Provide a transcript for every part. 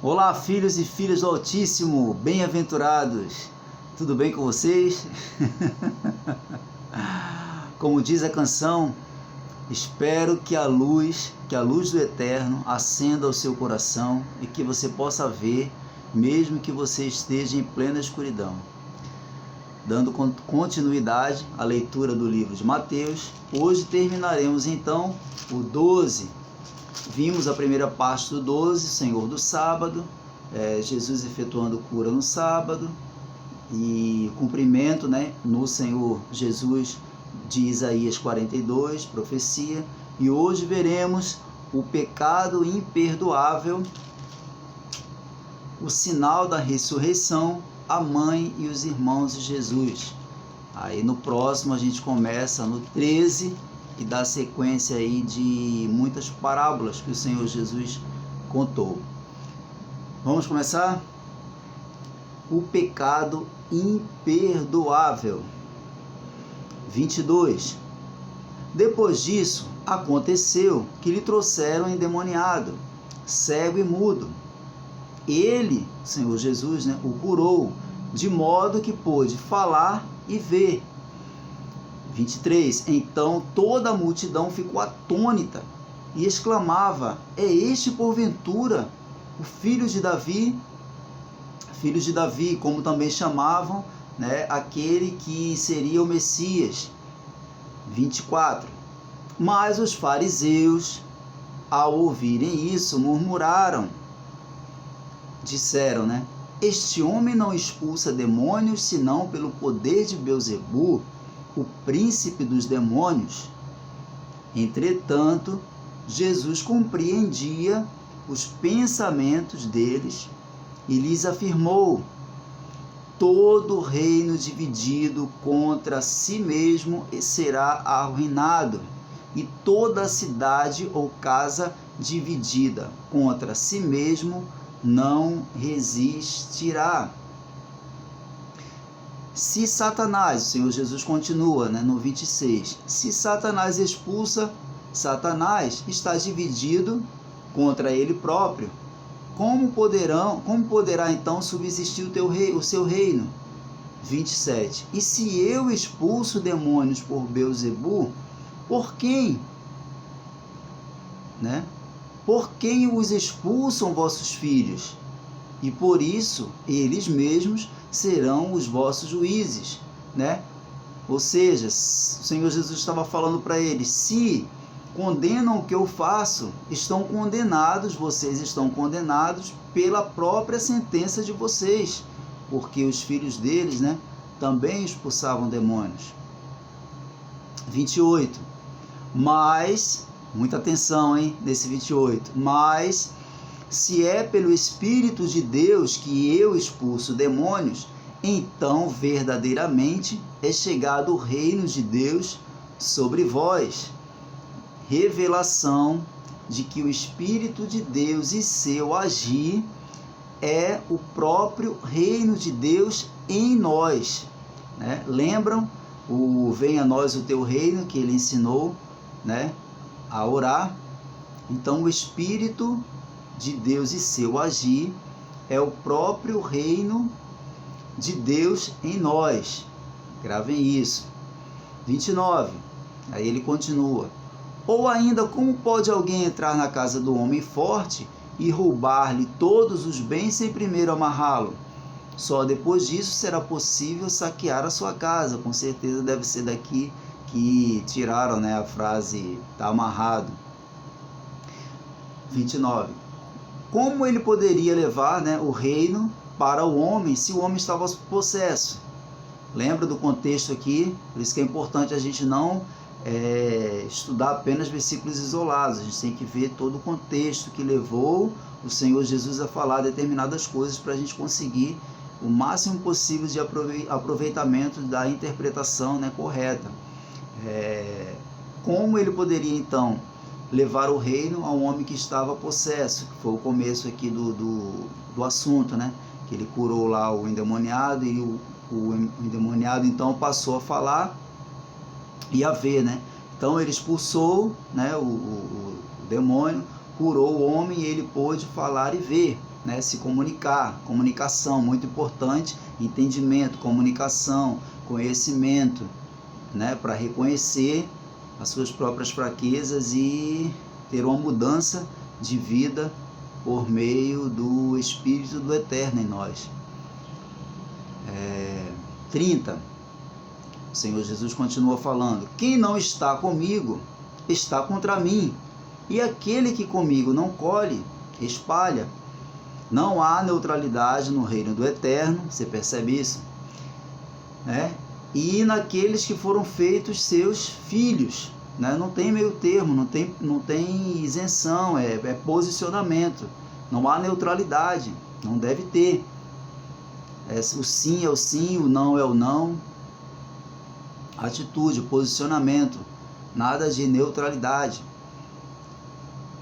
Olá, filhos e filhas do Altíssimo, bem-aventurados. Tudo bem com vocês? Como diz a canção, espero que a luz do Eterno acenda o seu coração e que você possa ver, mesmo que você esteja em plena escuridão. Dando continuidade à leitura do livro de Mateus, hoje terminaremos então o 12. Vimos a primeira parte do 12, Senhor do sábado, Jesus efetuando cura no sábado e cumprimento, no Senhor Jesus de Isaías 42, profecia. E hoje veremos o pecado imperdoável, o sinal da ressurreição, a mãe e os irmãos de Jesus. Aí no próximo a gente começa no 13 e dá sequência aí de muitas parábolas que o Senhor Jesus contou. Vamos começar? O pecado imperdoável. 22. Depois disso, aconteceu que lhe trouxeram endemoniado, cego e mudo. Ele, Senhor Jesus, o curou, de modo que pôde falar e ver. 23. Então toda a multidão ficou atônita e exclamava: é este porventura o filho de Davi? Filho de Davi, como também chamavam, aquele que seria o Messias. 24. Mas os fariseus, ao ouvirem isso, murmuraram. Disseram, este homem não expulsa demônios, senão pelo poder de Belzebu, o príncipe dos demônios. Entretanto, Jesus compreendia os pensamentos deles e lhes afirmou: todo reino dividido contra si mesmo será arruinado, e toda cidade ou casa dividida contra si mesmo não resistirá. Se Satanás, o Senhor Jesus continua, no 26, se Satanás expulsa Satanás, está dividido contra ele próprio. Como poderá então subsistir o seu reino? 27. E se eu expulso demônios por Belzebu, por quem? Por quem os expulsam vossos filhos? E por isso eles mesmos serão os vossos juízes, Ou seja, o Senhor Jesus estava falando para eles: se condenam o que eu faço, estão condenados, vocês estão condenados pela própria sentença de vocês, porque os filhos deles, também expulsavam demônios. 28. Mas, muita atenção, nesse 28, mas se é pelo Espírito de Deus que eu expulso demônios, então verdadeiramente é chegado o reino de Deus sobre vós. Revelação de que o Espírito de Deus e seu agir é o próprio reino de Deus em nós. Lembram o venha a nós o teu reino que ele ensinou, a orar? Então o Espírito de Deus e seu agir é o próprio reino de Deus em nós. Gravem isso. 29. Aí ele continua: ou ainda, como pode alguém entrar na casa do homem forte e roubar-lhe todos os bens sem primeiro amarrá-lo? Só depois disso será possível saquear a sua casa. Com certeza deve ser daqui que tiraram, a frase está amarrado. 29. Como ele poderia levar, o reino para o homem se o homem estava possesso? Lembra do contexto aqui? Por isso que é importante a gente não estudar apenas versículos isolados. A gente tem que ver todo o contexto que levou o Senhor Jesus a falar determinadas coisas para a gente conseguir o máximo possível de aproveitamento da interpretação correta. Como ele poderia então levar o reino a um homem que estava possesso, que foi o começo aqui do assunto, que ele curou lá o endemoniado e o endemoniado então passou a falar e a ver, Então ele expulsou, o demônio, curou o homem e ele pôde falar e ver. né? Se comunicar, comunicação, muito importante, entendimento, comunicação, conhecimento, né? Para reconhecer as suas próprias fraquezas e ter uma mudança de vida por meio do Espírito do Eterno em nós. 30. O Senhor Jesus continua falando: quem não está comigo, está contra mim, e aquele que comigo não colhe, espalha. Não há neutralidade no reino do Eterno, você percebe isso? E naqueles que foram feitos seus filhos, né? Não tem meio termo, não tem isenção, é posicionamento. Não há neutralidade, não deve ter. O sim é o sim, o não é o não. Atitude, posicionamento, nada de neutralidade.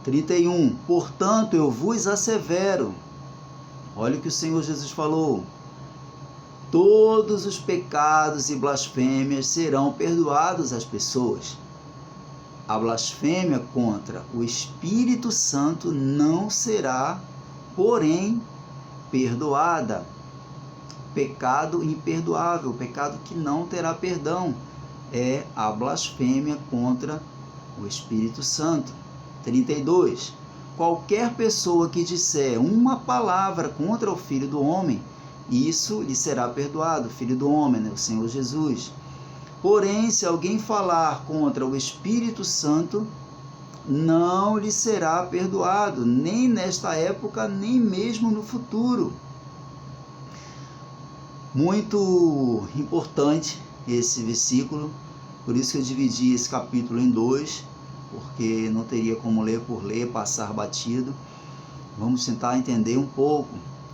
31. Portanto, eu vos assevero, olha o que o Senhor Jesus falou: todos os pecados e blasfêmias serão perdoados às pessoas. A blasfêmia contra o Espírito Santo não será, porém, perdoada. Pecado imperdoável, pecado que não terá perdão, é a blasfêmia contra o Espírito Santo. 32. Qualquer pessoa que disser uma palavra contra o Filho do Homem, isso lhe será perdoado, Filho do Homem, né? O Senhor Jesus. Porém, se alguém falar contra o Espírito Santo, não lhe será perdoado, nem nesta época, nem mesmo no futuro. Muito importante esse versículo, por isso que eu dividi esse capítulo em 2, porque não teria como ler por ler, passar batido. Vamos tentar entender um pouco,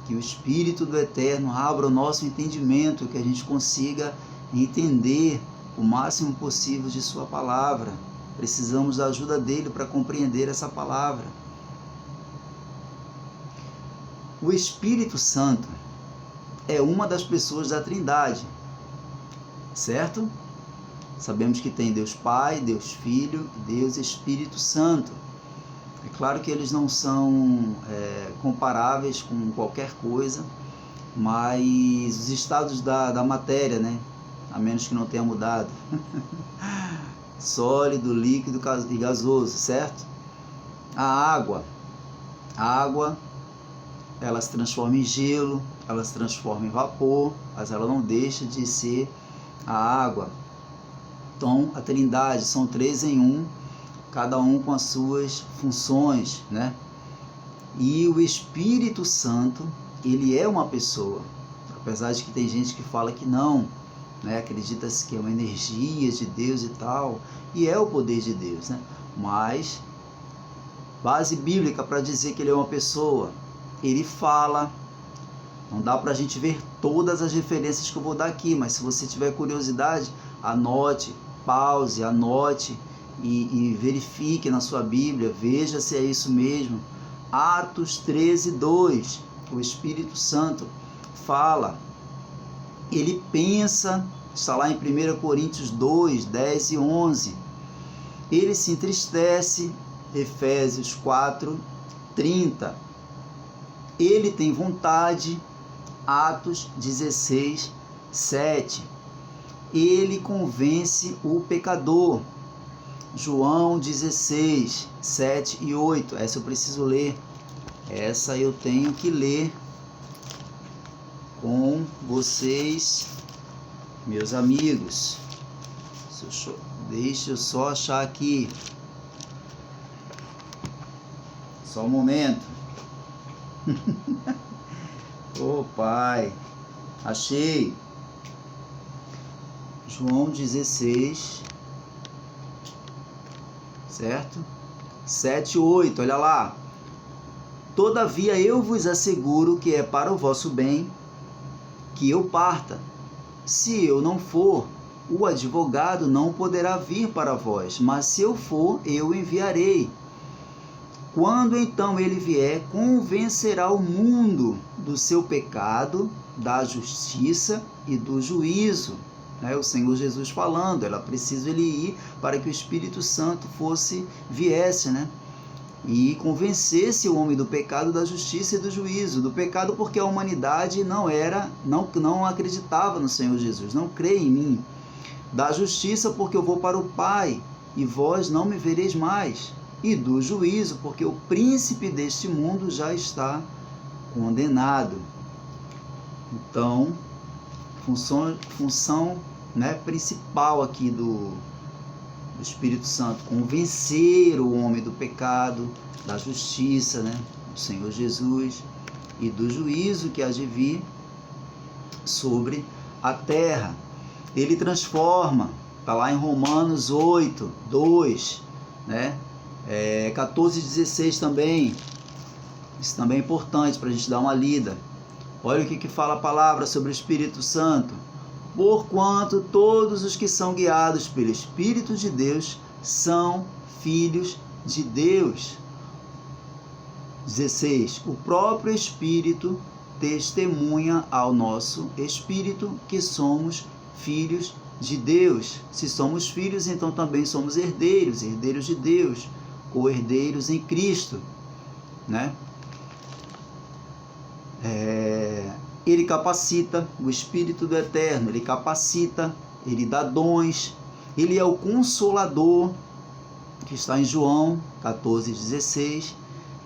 que o Espírito do Eterno abra o nosso entendimento, que a gente consiga entender o máximo possível de sua palavra. Precisamos da ajuda dele para compreender essa palavra. O Espírito Santo é uma das pessoas da Trindade, certo? Sabemos que tem Deus Pai, Deus Filho e Deus Espírito Santo. É claro que eles não são comparáveis com qualquer coisa, mas os estados da matéria, né? A menos que não tenha mudado. Sólido, líquido e gasoso, certo? A água, ela se transforma em gelo, ela se transforma em vapor, mas ela não deixa de ser a água. Então, a Trindade são 3 em 1, cada um com as suas funções, né? E o Espírito Santo, ele é uma pessoa, apesar de que tem gente que fala que não, né? Acredita-se que é uma energia de Deus e tal, e é o poder de Deus, né? Mas, base bíblica para dizer que ele é uma pessoa, ele fala. Não dá para a gente ver todas as referências que eu vou dar aqui, mas se você tiver curiosidade, anote, pause, anote e verifique na sua Bíblia, veja se é isso mesmo. Atos 13:2, o Espírito Santo fala, ele pensa, está lá em 1 Coríntios 2, 10 e 11. Ele se entristece, Efésios 4, 30. Ele tem vontade, Atos 16, 7. Ele convence o pecador, João 16, 7 e 8. Essa eu preciso ler. Essa eu tenho que ler com vocês, meus amigos. Deixa eu só achar aqui. Só um momento. Ô Pai, achei. João 16, certo? 7 e 8, olha lá. Todavia eu vos asseguro que é para o vosso bem que eu parta. Se eu não for, o advogado não poderá vir para vós, mas se eu for, eu enviarei. Quando então ele vier, convencerá o mundo do seu pecado, da justiça e do juízo. O Senhor Jesus falando, era preciso ele ir para que o Espírito Santo viesse, né? e convencesse o homem do pecado, da justiça e do juízo. Do pecado porque a humanidade não acreditava no Senhor Jesus, não crê em mim. Da justiça porque eu vou para o Pai e vós não me vereis mais. E do juízo porque o príncipe deste mundo já está condenado. Então, função principal aqui do Espírito Santo, convencer o homem do pecado, da justiça, do Senhor Jesus e do juízo que há de vir sobre a terra. Ele transforma, está lá em Romanos 8, 2, 14 e 16 também. Isso também é importante para a gente dar uma lida. Olha o que fala a palavra sobre o Espírito Santo. Porquanto todos os que são guiados pelo Espírito de Deus são filhos de Deus. 16. O próprio Espírito testemunha ao nosso Espírito que somos filhos de Deus. Se somos filhos, então também somos herdeiros, herdeiros de Deus, co-herdeiros em Cristo, Ele capacita, o Espírito do Eterno, ele capacita, ele dá dons, ele é o Consolador, que está em João 14,16.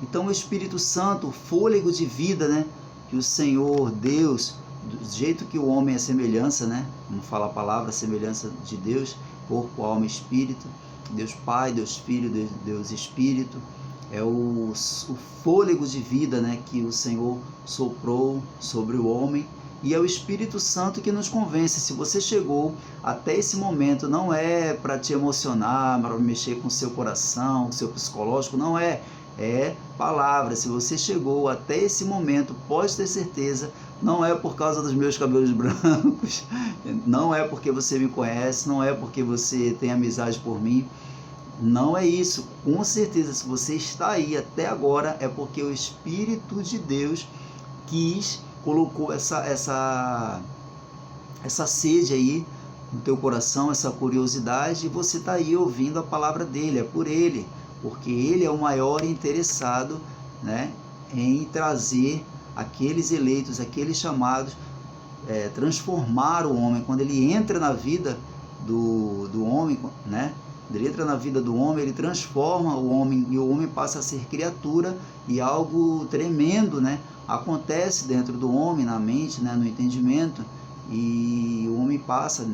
Então o Espírito Santo, o fôlego de vida, que o Senhor Deus, do jeito que o homem é semelhança, como fala a palavra, a semelhança de Deus, corpo, alma e espírito, Deus Pai, Deus Filho, Deus Espírito, é o fôlego de vida, que o Senhor soprou sobre o homem, e é o Espírito Santo que nos convence. Se você chegou até esse momento, não é para te emocionar, para mexer com o seu coração, com o seu psicológico, não é palavra. Se você chegou até esse momento, pode ter certeza, não é por causa dos meus cabelos brancos, não é porque você me conhece, não é porque você tem amizade por mim, não é isso. Com certeza, se você está aí até agora, é porque o Espírito de Deus colocou essa sede aí no teu coração, essa curiosidade, e você está aí ouvindo a palavra dele. É por ele, porque ele é o maior interessado, em trazer aqueles eleitos, aqueles chamados, transformar o homem. Quando ele entra na vida do homem, ele entra na vida do homem, ele transforma o homem, e o homem passa a ser criatura, e algo tremendo acontece dentro do homem, na mente, no entendimento, e o homem passa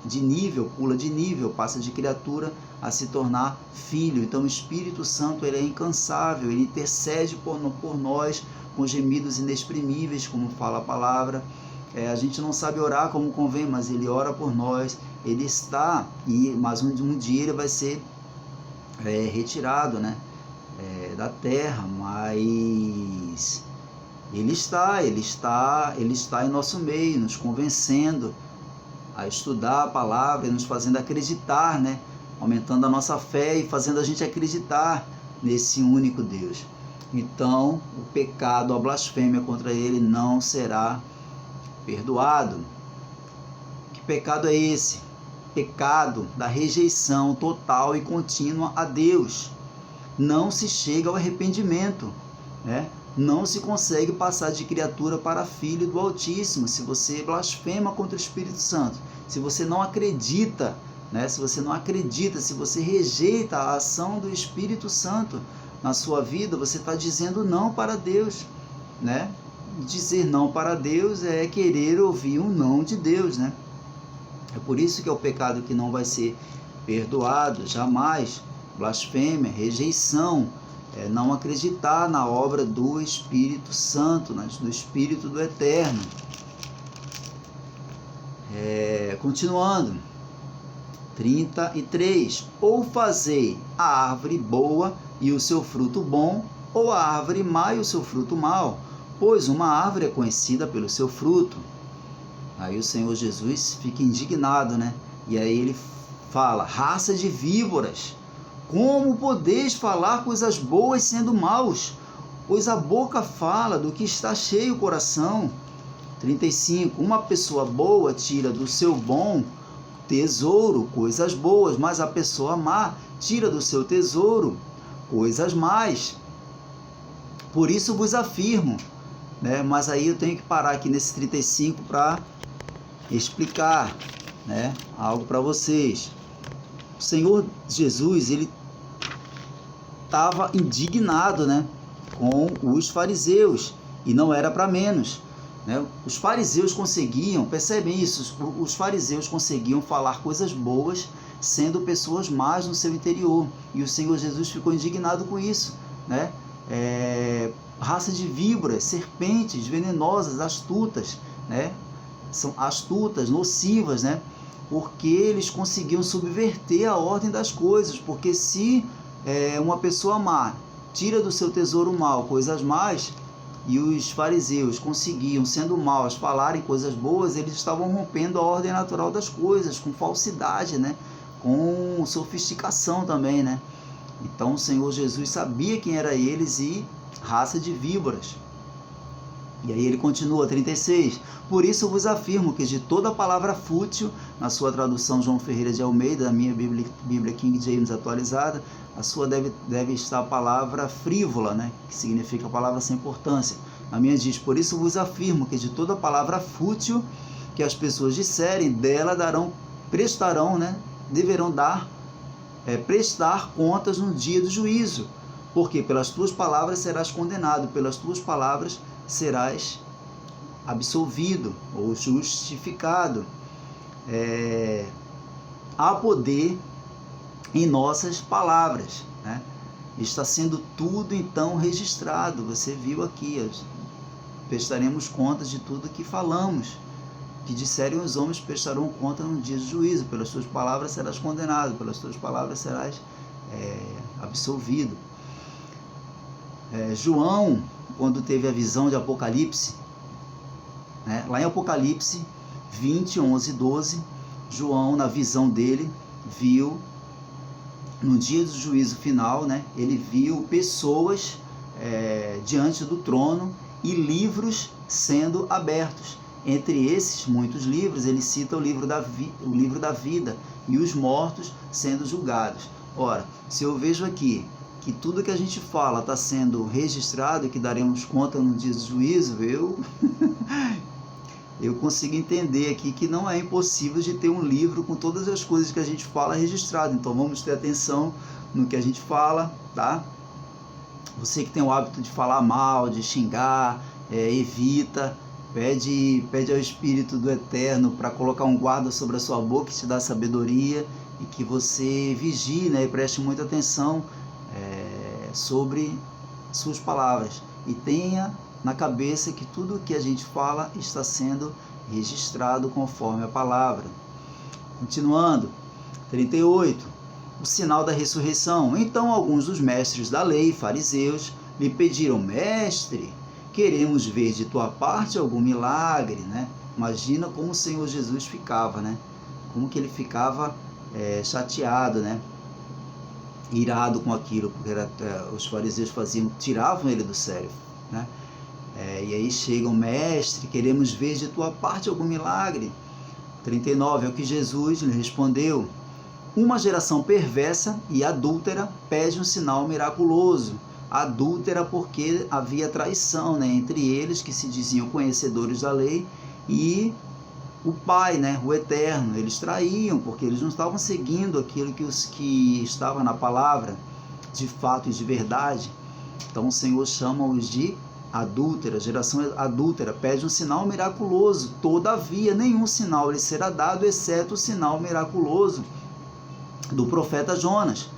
de nível, pula de nível, passa de criatura a se tornar filho. Então o Espírito Santo, ele é incansável, ele intercede por nós com gemidos inexprimíveis, como fala a palavra. A gente não sabe orar como convém, mas ele ora por nós, ele está, mas um dia ele vai ser retirado da terra, mas ele está em nosso meio, nos convencendo a estudar a palavra e nos fazendo acreditar, aumentando a nossa fé e fazendo a gente acreditar nesse único Deus. Então, o pecado, a blasfêmia contra ele não será perdoado. Que pecado é esse? Pecado da rejeição total e contínua a Deus. Não se chega ao arrependimento, não se consegue passar de criatura para filho do Altíssimo se você blasfema contra o Espírito Santo, se você não acredita, se você rejeita a ação do Espírito Santo na sua vida, você está dizendo não para Deus, Dizer não para Deus é querer ouvir um não de Deus, É por isso que é o pecado que não vai ser perdoado, jamais. Blasfêmia, rejeição, não acreditar na obra do Espírito Santo, do Espírito do Eterno. Continuando, 33. Ou fazei a árvore boa e o seu fruto bom, ou a árvore má e o seu fruto mau, pois uma árvore é conhecida pelo seu fruto. Aí o Senhor Jesus fica indignado, E aí ele fala: raça de víboras, como podeis falar coisas boas sendo maus? Pois a boca fala do que está cheio o coração. 35. Uma pessoa boa tira do seu bom tesouro coisas boas, mas a pessoa má tira do seu tesouro coisas mais. Por isso vos afirmo, né? Mas aí eu tenho que parar aqui nesse 35 para explicar, né, algo para vocês. O Senhor Jesus, ele estava indignado, né, com os fariseus, e não era para menos, né? Os fariseus conseguiam, percebem isso, os fariseus conseguiam falar coisas boas sendo pessoas más no seu interior, e o Senhor Jesus ficou indignado com isso, né? Raça de víboras, serpentes venenosas, astutas, né? São astutas, nocivas, né? Porque eles conseguiam subverter a ordem das coisas, porque se uma pessoa má tira do seu tesouro mal coisas más, e os fariseus conseguiam, sendo maus, falarem coisas boas, eles estavam rompendo a ordem natural das coisas, com falsidade, né? Com sofisticação também, né? Então o Senhor Jesus sabia quem era eles e raça de víboras. E aí ele continua, 36. Por isso vos afirmo que de toda palavra fútil, na sua tradução João Ferreira de Almeida, na minha Bíblia King James atualizada, a sua deve estar a palavra frívola, né? Que significa palavra sem importância. A minha diz, por isso vos afirmo que de toda palavra fútil que as pessoas disserem, dela prestarão, né? Deverão prestar contas no dia do juízo, porque pelas tuas palavras serás condenado, pelas tuas palavras serás absolvido ou justificado. Há poder em nossas palavras, né? Está sendo tudo então registrado, você viu aqui, prestaremos contas de tudo que falamos, que disserem os homens prestarão conta no dia do juízo, pelas tuas palavras serás condenado, pelas tuas palavras serás absolvido. João, quando teve a visão de Apocalipse, né, lá em Apocalipse 20, 11 e 12, João, na visão dele, viu, no dia do juízo final, né, ele viu pessoas diante do trono e livros sendo abertos. Entre esses muitos livros, ele cita o livro da vida e os mortos sendo julgados. Ora, se eu vejo aqui que tudo que a gente fala está sendo registrado e que daremos conta no dia do juízo, eu consigo entender aqui que não é impossível de ter um livro com todas as coisas que a gente fala registrado. Então vamos ter atenção no que a gente fala, tá? Você que tem o hábito de falar mal, de xingar, evita, pede ao Espírito do Eterno para colocar um guarda sobre a sua boca e te dar sabedoria, e que você vigie, né, e preste muita atenção sobre suas palavras, e tenha na cabeça que tudo que a gente fala está sendo registrado conforme a palavra. Continuando, 38, o sinal da ressurreição. Então alguns dos mestres da lei, fariseus, lhe pediram, mestre, queremos ver de tua parte algum milagre, né? Imagina como o Senhor Jesus ficava, né? Como que ele ficava chateado, né? Irado com aquilo, porque os fariseus tiravam ele do sério, né? E aí chegam, mestre, queremos ver de tua parte algum milagre. 39, é o que Jesus lhe respondeu, uma geração perversa e adúltera pede um sinal miraculoso. Adúltera porque havia traição, né, entre eles que se diziam conhecedores da lei e o Pai, né, o Eterno. Eles traíam porque eles não estavam seguindo aquilo que estava na palavra de fato e de verdade. Então o Senhor chama-os de adúltera, geração adúltera, pede um sinal miraculoso. Todavia nenhum sinal lhe será dado exceto o sinal miraculoso do profeta Jonas.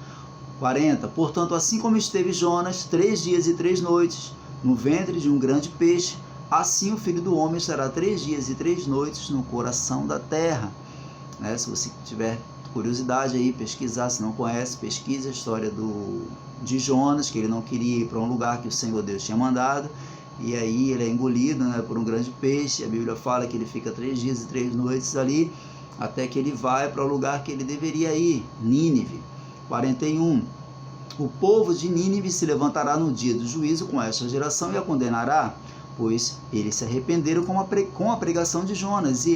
40. Portanto, assim como esteve Jonas 3 dias e 3 noites no ventre de um grande peixe, assim o Filho do Homem estará 3 dias e 3 noites no coração da terra. Se você tiver curiosidade aí, pesquisar, se não conhece, pesquise a história de Jonas, que ele não queria ir para um lugar que o Senhor Deus tinha mandado, e aí ele é engolido, né, por um grande peixe. A Bíblia fala que ele fica 3 dias e 3 noites ali, até que ele vai para o lugar que ele deveria ir, Nínive. 41. O povo de Nínive se levantará no dia do juízo com esta geração e a condenará, pois eles se arrependeram com a pregação de Jonas. E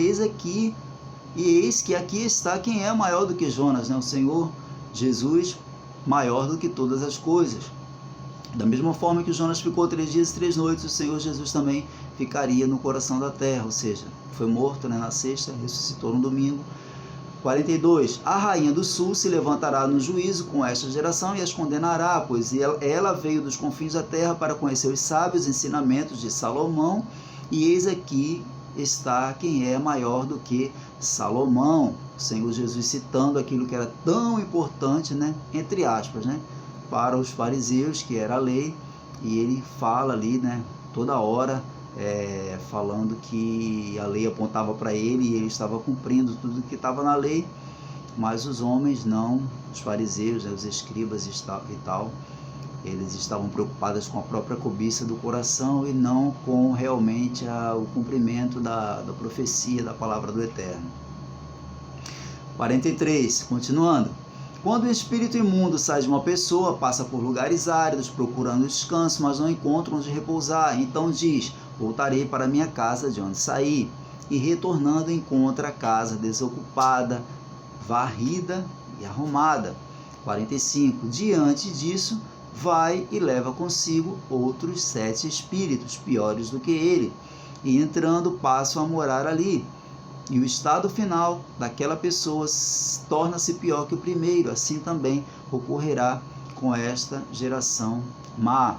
eis que aqui está quem é maior do que Jonas, né? O Senhor Jesus maior do que todas as coisas. Da mesma forma que Jonas ficou 3 dias e 3 noites, o Senhor Jesus também ficaria no coração da terra, ou seja, foi morto, na sexta, ressuscitou no domingo. 42. A rainha do sul se levantará no juízo com esta geração e as condenará, pois ela veio dos confins da terra para conhecer os sábios ensinamentos de Salomão, e eis aqui está quem é maior do que Salomão. O Senhor Jesus citando aquilo que era tão importante, entre aspas, para os fariseus, que era a lei, e ele fala ali, toda hora, falando que a lei apontava para ele e ele estava cumprindo tudo que estava na lei, mas os homens não, os fariseus, os escribas e tal, eles estavam preocupados com a própria cobiça do coração e não com realmente o cumprimento da profecia, da palavra do Eterno. 43, continuando. Quando o espírito imundo sai de uma pessoa, passa por lugares áridos, procurando descanso, mas não encontra onde repousar. Então diz: voltarei para minha casa de onde saí. E retornando, encontra a casa desocupada, varrida e arrumada. 45. Diante disso, vai e leva consigo outros 7 espíritos, piores do que ele, e entrando passam a morar ali. E o estado final daquela pessoa torna-se pior que o primeiro. Assim também ocorrerá com esta geração má.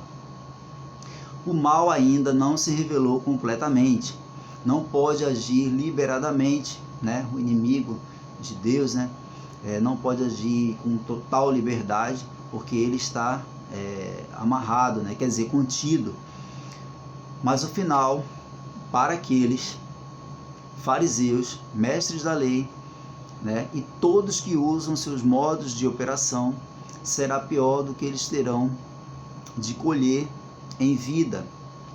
O mal ainda não se revelou completamente. Não pode agir liberadamente, O inimigo de Deus, não pode agir com total liberdade, porque ele está amarrado, quer dizer, contido. Mas o final, para aqueles fariseus, mestres da lei, e todos que usam seus modos de operação, será pior do que eles terão de colher em vida.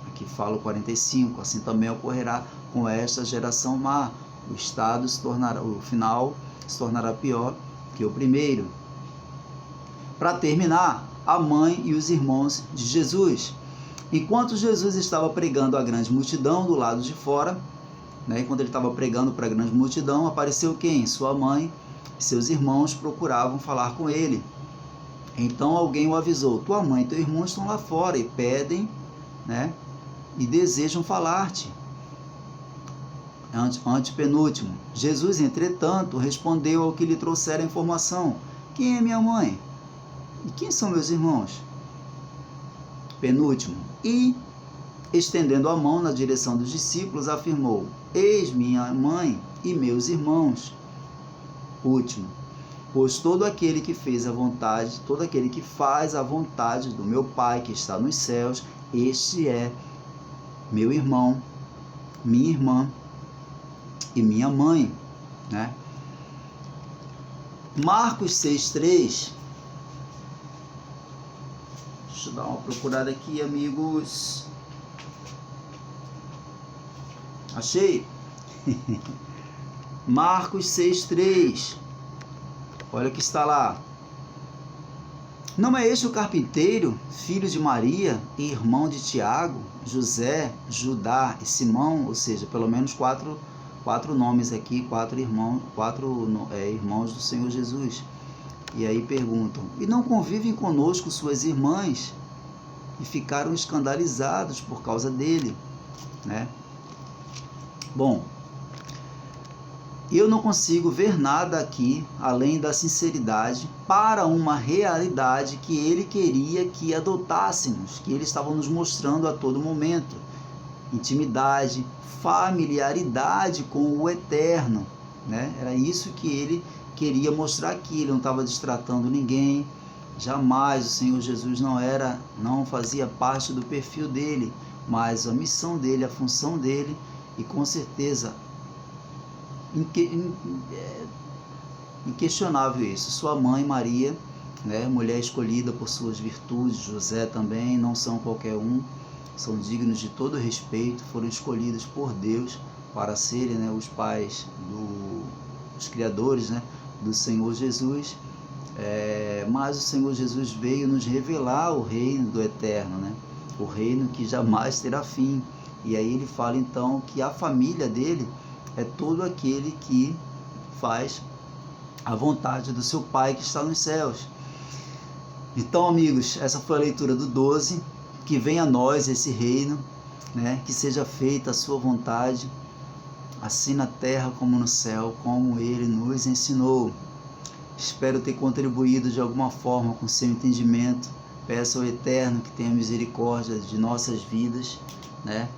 Aqui fala o 45, assim também ocorrerá com esta geração má. O final se tornará pior que o primeiro. Para terminar, a mãe e os irmãos de Jesus. Enquanto Jesus estava pregando à grande multidão do lado de fora, quando ele estava pregando para a grande multidão, apareceu quem? Sua mãe e seus irmãos procuravam falar com ele. Então alguém o avisou: tua mãe e teu irmão estão lá fora e pedem, e desejam falar-te. Antepenúltimo. Jesus, entretanto, respondeu ao que lhe trouxeram a informação: quem é minha mãe? E quem são meus irmãos? Penúltimo. E, estendendo a mão na direção dos discípulos, afirmou: eis minha mãe e meus irmãos. Último. Pois todo aquele que faz a vontade do meu Pai que está nos céus, este é meu irmão, minha irmã e minha mãe. Marcos 6,3. Deixa eu dar uma procurada aqui, amigos. Achei? Marcos 6,3. Olha o que está lá. Não é este o carpinteiro, filho de Maria e irmão de Tiago, José, Judá e Simão? Ou seja, pelo menos quatro nomes aqui, 4 irmãos do Senhor Jesus. E aí perguntam: e não convivem conosco suas irmãs? E ficaram escandalizados por causa dele, Bom, eu não consigo ver nada aqui além da sinceridade para uma realidade que ele queria que adotássemos, que ele estava nos mostrando a todo momento. Intimidade, familiaridade com o Eterno, Era isso que ele queria mostrar aqui. Ele não estava destratando ninguém. Jamais o Senhor Jesus não fazia parte do perfil dele, mas a missão dele, a função dele, e com certeza inquestionável isso. Sua mãe Maria, mulher escolhida por suas virtudes, José também, não são qualquer um, são dignos de todo respeito, foram escolhidos por Deus para serem os pais os criadores do Senhor Jesus. Mas o Senhor Jesus veio nos revelar o reino do Eterno, o reino que jamais terá fim. E aí ele fala então que a família dele é todo aquele que faz a vontade do seu Pai que está nos céus. Então, amigos, essa foi a leitura do 12. Que venha a nós esse reino, né? Que seja feita a sua vontade, assim na terra como no céu, como Ele nos ensinou. Espero ter contribuído de alguma forma com seu entendimento. Peço ao Eterno que tenha misericórdia de nossas vidas, né?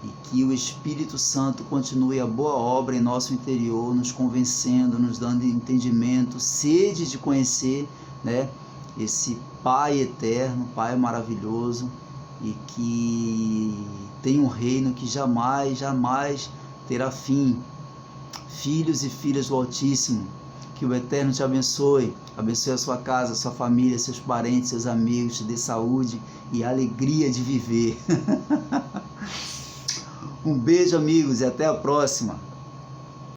E que o Espírito Santo continue a boa obra em nosso interior, nos convencendo, nos dando entendimento, sede de conhecer, né? Esse Pai eterno, Pai maravilhoso, e que tem um reino que jamais, jamais terá fim. Filhos e filhas do Altíssimo, que o Eterno te abençoe, abençoe a sua casa, a sua família, seus parentes, seus amigos, te dê saúde e alegria de viver. Um beijo, amigos, e até a próxima.